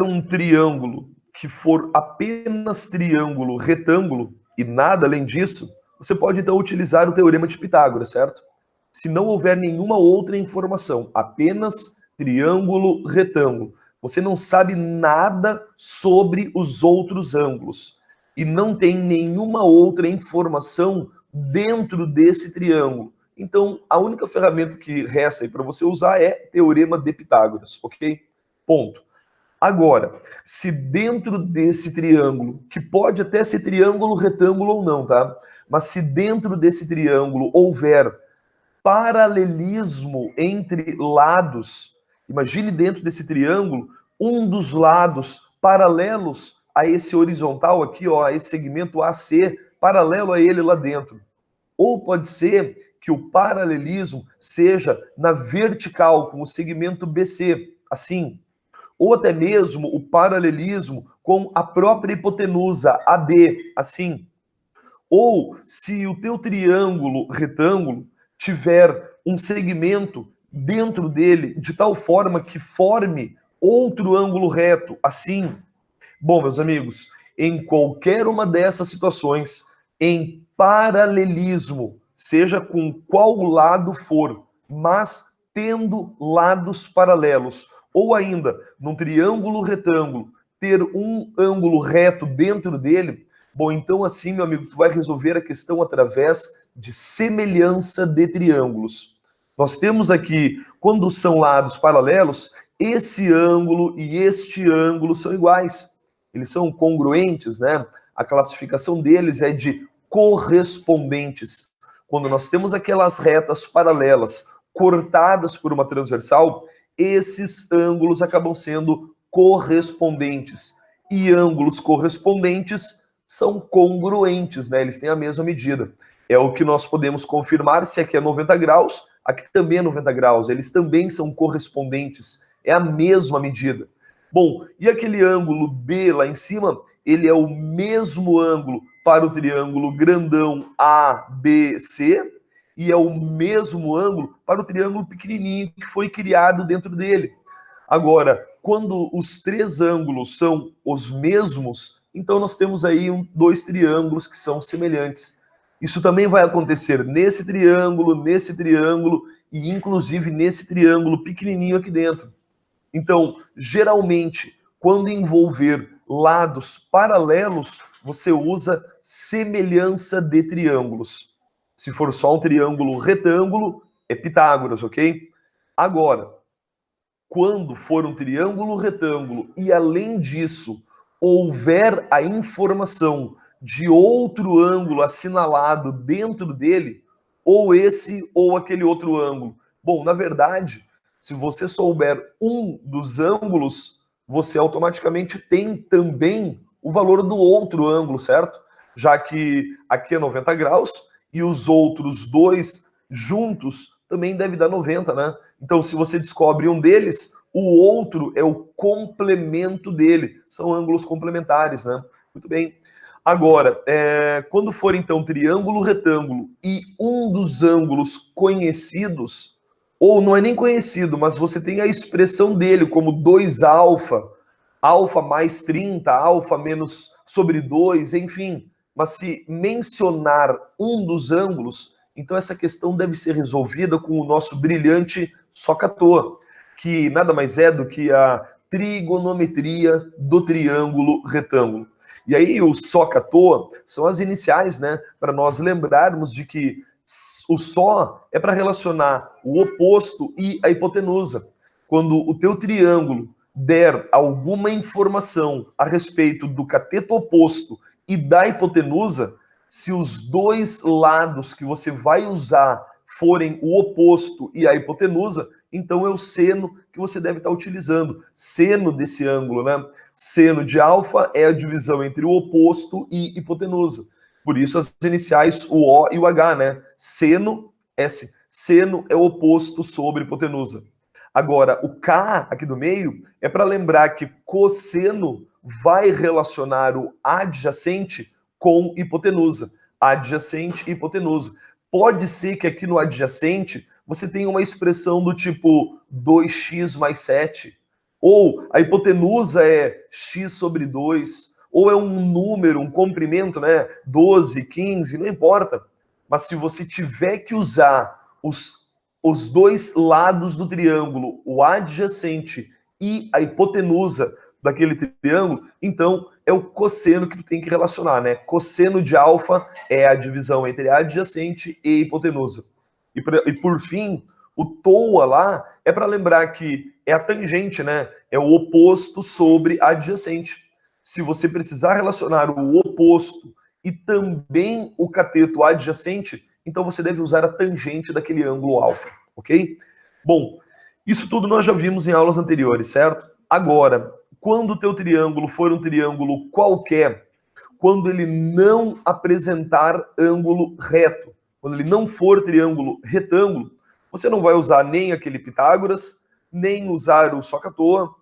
um triângulo que for apenas triângulo retângulo e nada além disso, você pode então utilizar o teorema de Pitágoras, certo? Se não houver nenhuma outra informação, apenas triângulo retângulo, você não sabe nada sobre os outros ângulos e não tem nenhuma outra informação dentro desse triângulo. Então, a única ferramenta que resta aí para você usar é teorema de Pitágoras, ok? Ponto. Agora, se dentro desse triângulo, que pode até ser triângulo, retângulo ou não, tá? Mas se dentro desse triângulo houver paralelismo entre lados, imagine dentro desse triângulo um dos lados paralelos a esse horizontal aqui, ó, a esse segmento AC, paralelo a ele lá dentro. Ou pode ser que o paralelismo seja na vertical, com o segmento BC, assim. Ou até mesmo o paralelismo com a própria hipotenusa, AB, assim. Ou se o teu triângulo retângulo tiver um segmento dentro dele de tal forma que forme outro ângulo reto, assim. Bom, meus amigos, em qualquer uma dessas situações, em paralelismo, seja com qual lado for, mas tendo lados paralelos, ou ainda, num triângulo retângulo, ter um ângulo reto dentro dele, bom, então assim, meu amigo, tu vai resolver a questão através de semelhança de triângulos. Nós temos aqui, quando são lados paralelos, esse ângulo e este ângulo são iguais. Eles são congruentes, né? A classificação deles é de correspondentes. Quando nós temos aquelas retas paralelas cortadas por uma transversal, esses ângulos acabam sendo correspondentes. E ângulos correspondentes são congruentes, né? Eles têm a mesma medida. É o que nós podemos confirmar se aqui é 90 graus, aqui também é 90 graus. Eles também são correspondentes. É a mesma medida. Bom, e aquele ângulo B lá em cima, ele é o mesmo ângulo para o triângulo grandão ABC, e é o mesmo ângulo para o triângulo pequenininho que foi criado dentro dele. Agora, quando os três ângulos são os mesmos, então nós temos aí dois triângulos que são semelhantes. Isso também vai acontecer nesse triângulo e inclusive nesse triângulo pequenininho aqui dentro. Então, geralmente, quando envolver lados paralelos, você usa semelhança de triângulos. Se for só um triângulo retângulo, é Pitágoras, ok? Agora, quando for um triângulo retângulo e, além disso, houver a informação de outro ângulo assinalado dentro dele, ou esse ou aquele outro ângulo. Bom, na verdade, se você souber um dos ângulos, você automaticamente tem também o valor do outro ângulo, certo? Já que aqui é 90 graus e os outros dois juntos também deve dar 90, né? Então, se você descobre um deles, o outro é o complemento dele. São ângulos complementares, né? Muito bem. Agora, quando for então triângulo retângulo e um dos ângulos conhecidos, ou não é nem conhecido, mas você tem a expressão dele como 2α, alfa mais 30, alfa menos sobre 2, enfim. Mas se mencionar um dos ângulos, então essa questão deve ser resolvida com o nosso brilhante SOHCAHTOA, que nada mais é do que a trigonometria do triângulo retângulo. E aí o SOHCAHTOA são as iniciais, né, para nós lembrarmos de que o SO é para relacionar o oposto e a hipotenusa. Quando o teu triângulo der alguma informação a respeito do cateto oposto e da hipotenusa, se os dois lados que você vai usar forem o oposto e a hipotenusa, então é o seno que você deve estar utilizando. Seno desse ângulo, né? Seno de alfa é a divisão entre o oposto e hipotenusa. Por isso as iniciais, o O e o H, né? Seno, S. Seno é o oposto sobre hipotenusa. Agora, o K aqui do meio é para lembrar que cosseno vai relacionar o adjacente com hipotenusa. Adjacente e hipotenusa. Pode ser que aqui no adjacente você tenha uma expressão do tipo 2x mais 7, Ou a hipotenusa é x sobre 2, ou é um número, um comprimento, né? 12, 15, não importa. Mas se você tiver que usar os dois lados do triângulo, o adjacente e a hipotenusa daquele triângulo, então é o cosseno que tu tem que relacionar, né? Cosseno de alfa é a divisão entre adjacente e hipotenusa. E por fim, o TOA lá é para lembrar que é a tangente, né? É o oposto sobre adjacente. Se você precisar relacionar o oposto e também o cateto adjacente, então você deve usar a tangente daquele ângulo alfa, ok? Bom, isso tudo nós já vimos em aulas anteriores, certo? Agora, quando o teu triângulo for um triângulo qualquer, quando ele não apresentar ângulo reto, quando ele não for triângulo retângulo, você não vai usar nem aquele Pitágoras, nem usar o Soca-Toa.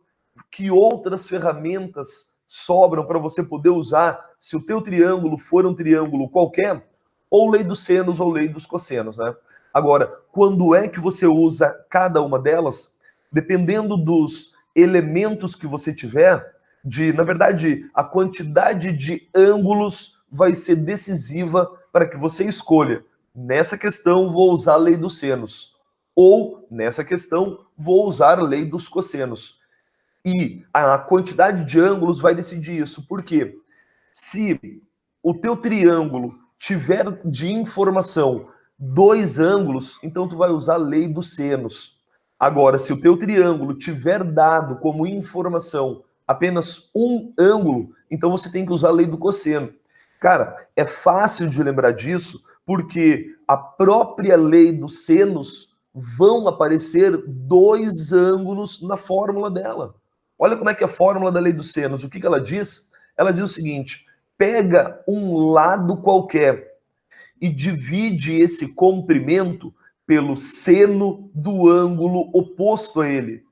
Que outras ferramentas sobram para você poder usar se o teu triângulo for um triângulo qualquer? Ou lei dos senos ou lei dos cossenos, né? Agora, quando é que você usa cada uma delas? Dependendo dos elementos que você tiver, na verdade, a quantidade de ângulos vai ser decisiva para que você escolha. Nessa questão, vou usar a lei dos senos. Ou, nessa questão, vou usar a lei dos cossenos. E a quantidade de ângulos vai decidir isso. Por quê? Se o teu triângulo tiver de informação 2 ângulos, então tu vai usar a lei dos senos. Agora, se o teu triângulo tiver dado como informação apenas 1 ângulo, então você tem que usar a lei do cosseno. Cara, é fácil de lembrar disso, porque a própria lei dos senos vão aparecer 2 ângulos na fórmula dela. Olha como é que é a fórmula da lei dos senos. O que ela diz? Ela diz o seguinte: pega um lado qualquer e divide esse comprimento pelo seno do ângulo oposto a ele.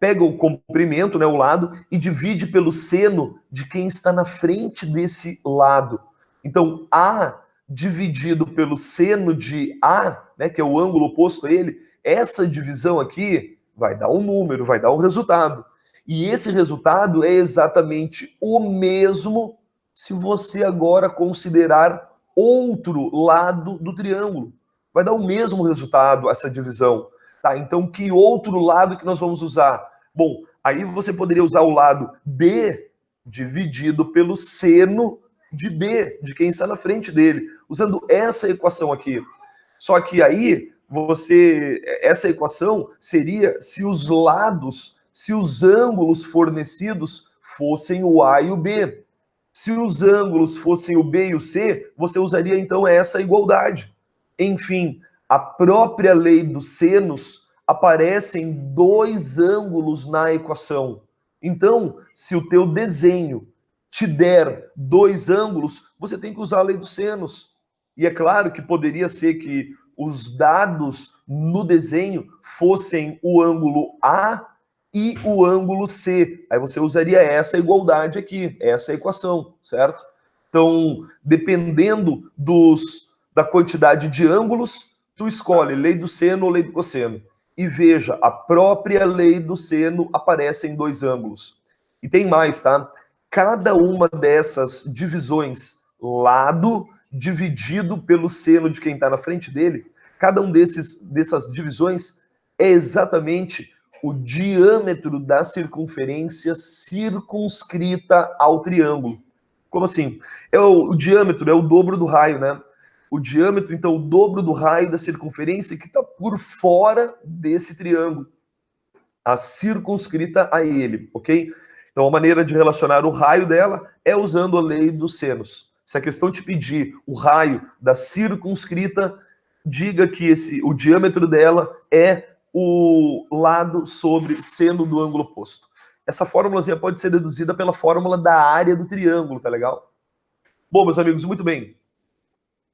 Pega o comprimento, né, o lado, e divide pelo seno de quem está na frente desse lado. Então, A dividido pelo seno de A, né, que é o ângulo oposto a ele, essa divisão aqui vai dar um número, vai dar um resultado. E esse resultado é exatamente o mesmo se você agora considerar outro lado do triângulo. Vai dar o mesmo resultado essa divisão. Tá? Então, que outro lado que nós vamos usar? Bom, aí você poderia usar o lado B dividido pelo seno de B, de quem está na frente dele, usando essa equação aqui. Só que aí, essa equação seria se os lados, se os ângulos fornecidos fossem o A e o B. Se os ângulos fossem o B e o C, você usaria então essa igualdade. Enfim, a própria lei dos senos aparecem 2 ângulos na equação. Então, se o teu desenho te der 2 ângulos, você tem que usar a lei dos senos. E é claro que poderia ser que os dados no desenho fossem o ângulo A e o ângulo C. Aí você usaria essa igualdade aqui, essa equação, certo? Então, dependendo da quantidade de ângulos, tu escolhe lei do seno ou lei do cosseno. E veja, a própria lei do seno aparece em 2 ângulos. E tem mais, tá? Cada uma dessas divisões, lado dividido pelo seno de quem está na frente dele, cada um dessas divisões é exatamente o diâmetro da circunferência circunscrita ao triângulo. Como assim? O diâmetro é o dobro do raio, né? O diâmetro, então, o dobro do raio da circunferência que está por fora desse triângulo, a circunscrita a ele, ok? Então, a maneira de relacionar o raio dela é usando a lei dos senos. Se a questão te pedir o raio da circunscrita, diga que o diâmetro dela é o lado sobre seno do ângulo oposto. Essa fórmulazinha pode ser deduzida pela fórmula da área do triângulo, tá legal? Bom, meus amigos, muito bem.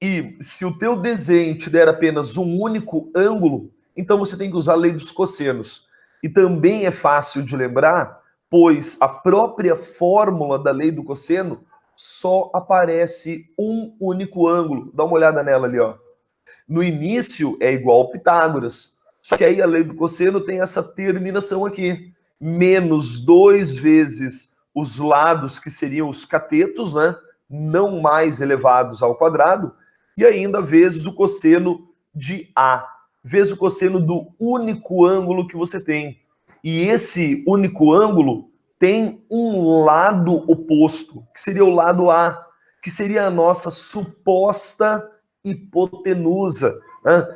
E se o teu desenho te der apenas um único ângulo, então você tem que usar a lei dos cossenos. E também é fácil de lembrar, pois a própria fórmula da lei do cosseno só aparece um único ângulo. Dá uma olhada nela ali, ó. No início é igual ao Pitágoras. Só que aí a lei do cosseno tem essa terminação aqui. menos 2 vezes os lados, que seriam os catetos, né? Não mais elevados ao quadrado, e ainda vezes o cosseno de A, vezes o cosseno do único ângulo que você tem. E esse único ângulo tem um lado oposto, que seria o lado A, que seria a nossa suposta hipotenusa. Né?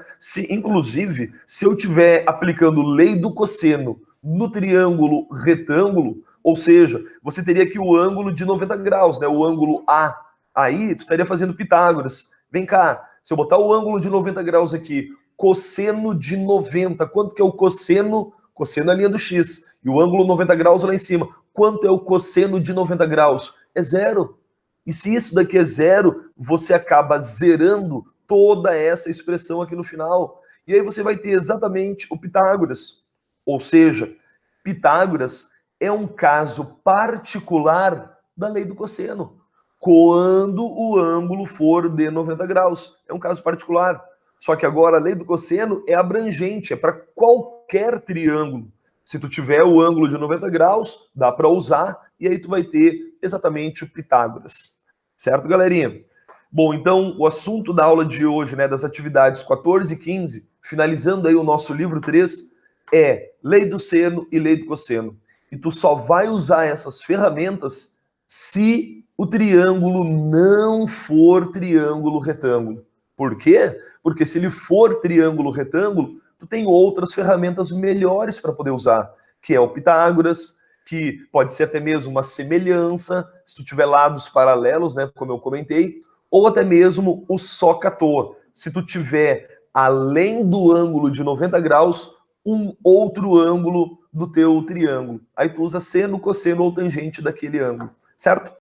Inclusive, se eu estiver aplicando lei do cosseno no triângulo retângulo, ou seja, você teria aqui o ângulo de 90 graus, né? O ângulo A. Aí, tu estaria fazendo Pitágoras. Vem cá, se eu botar o ângulo de 90 graus aqui, cosseno de 90, quanto que é o cosseno? Cosseno é a linha do X. E o ângulo 90 graus lá em cima. Quanto é o cosseno de 90 graus? É zero. E se isso daqui é zero, você acaba zerando toda essa expressão aqui no final. E aí você vai ter exatamente o Pitágoras. Ou seja, Pitágoras é um caso particular da lei do cosseno, quando o ângulo for de 90 graus. É um caso particular. Só que agora a lei do cosseno é abrangente, é para qualquer triângulo. Se tu tiver o ângulo de 90 graus, dá para usar, e aí tu vai ter exatamente o Pitágoras. Certo, galerinha? Bom, então, o assunto da aula de hoje, né, das atividades 14 e 15, finalizando aí o nosso livro 3, é lei do seno e lei do cosseno. E tu só vai usar essas ferramentas se o triângulo não for triângulo retângulo. Por quê? Porque se ele for triângulo retângulo, tu tem outras ferramentas melhores para poder usar, que é o Pitágoras, que pode ser até mesmo uma semelhança, se tu tiver lados paralelos, né, como eu comentei, ou até mesmo o SOHCAHTOA, se tu tiver, além do ângulo de 90 graus, um outro ângulo do teu triângulo. Aí tu usa seno, cosseno ou tangente daquele ângulo, certo?